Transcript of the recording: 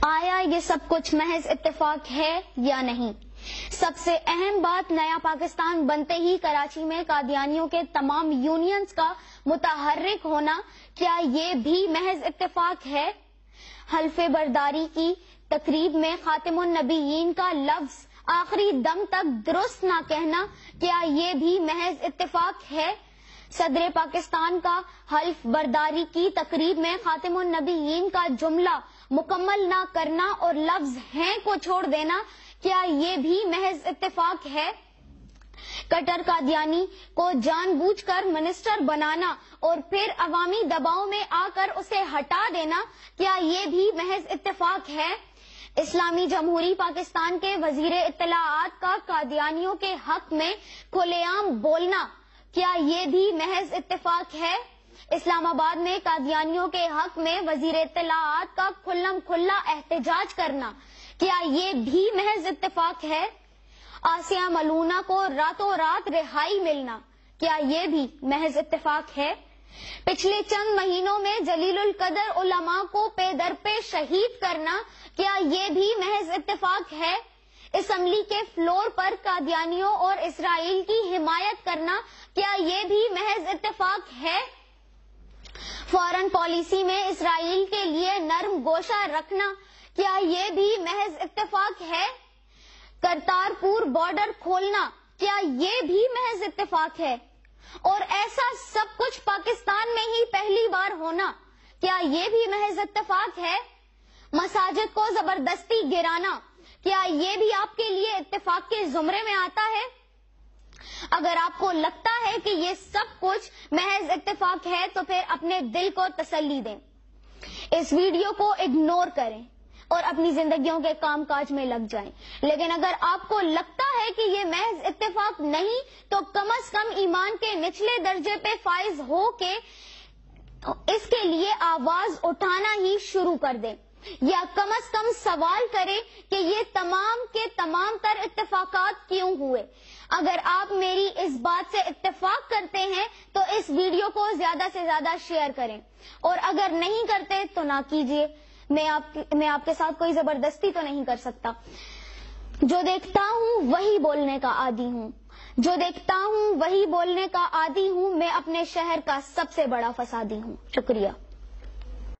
آیا یہ سب کچھ محض اتفاق ہے یا نہیں؟ سب سے اہم بات، نیا پاکستان بنتے ہی کراچی میں قادیانیوں کے تمام یونینز کا متحرک ہونا، کیا یہ بھی محض اتفاق ہے؟ حلف برداری کی تقریب میں خاتم النبیین کا لفظ آخری دم تک درست نہ کہنا، کیا یہ بھی محض اتفاق ہے؟ صدر پاکستان کا حلف برداری کی تقریب میں خاتم النبیین کا جملہ مکمل نہ کرنا اور لفظ ہیں کو چھوڑ دینا، کیا یہ بھی محض اتفاق ہے؟ کٹر قادیانی کو جان بوجھ کر منسٹر بنانا اور پھر عوامی دباؤ میں آ کر اسے ہٹا دینا، کیا یہ بھی محض اتفاق ہے؟ اسلامی جمہوری پاکستان کے وزیر اطلاعات کا قادیانیوں کے حق میں کھلے عام بولنا، کیا یہ بھی محض اتفاق ہے؟ اسلام آباد میں قادیانیوں کے حق میں وزیر اطلاعات کا کھلم کھلا احتجاج کرنا، کیا یہ بھی محض اتفاق ہے؟ آسیہ ملونہ کو راتوں رات رہائی ملنا، کیا یہ بھی محض اتفاق ہے؟ پچھلے چند مہینوں میں جلیل القدر علماء کو پے در پے شہید کرنا، کیا یہ بھی محض اتفاق ہے؟ اسمبلی کے فلور پر قادیانیوں اور اسرائیل کی حمایت کرنا، کیا یہ بھی محض اتفاق ہے؟ فارن پالیسی میں اسرائیل کے لیے نرم گوشہ رکھنا، کیا یہ بھی محض اتفاق ہے؟ کرتارپور بارڈر کھولنا، کیا یہ بھی محض اتفاق ہے؟ اور ایسا سب کچھ پاکستان میں ہی پہلی بار ہونا، کیا یہ بھی محض اتفاق ہے؟ مساجد کو زبردستی گرانا، کیا یہ بھی آپ کے لیے اتفاق کے زمرے میں آتا ہے؟ اگر آپ کو لگتا ہے کہ یہ سب کچھ محض اتفاق ہے تو پھر اپنے دل کو تسلی دیں، اس ویڈیو کو اگنور کریں اور اپنی زندگیوں کے کام کاج میں لگ جائیں۔ لیکن اگر آپ کو لگتا ہے کہ یہ محض اتفاق نہیں تو کم از کم ایمان کے نچلے درجے پہ فائز ہو کے اس کے لیے آواز اٹھانا ہی شروع کر دیں، یا کم از کم سوال کریں کہ یہ تمام کے تمام تر اتفاقات کیوں ہوئے۔ اگر آپ میری اس بات سے اتفاق کرتے ہیں تو اس ویڈیو کو زیادہ سے زیادہ شیئر کریں، اور اگر نہیں کرتے تو نہ کیجیے۔ میں آپ کے ساتھ کوئی زبردستی تو نہیں کر سکتا۔ جو دیکھتا ہوں وہی بولنے کا عادی ہوں، جو دیکھتا ہوں وہی بولنے کا عادی ہوں، میں اپنے شہر کا سب سے بڑا فسادی ہوں۔ شکریہ۔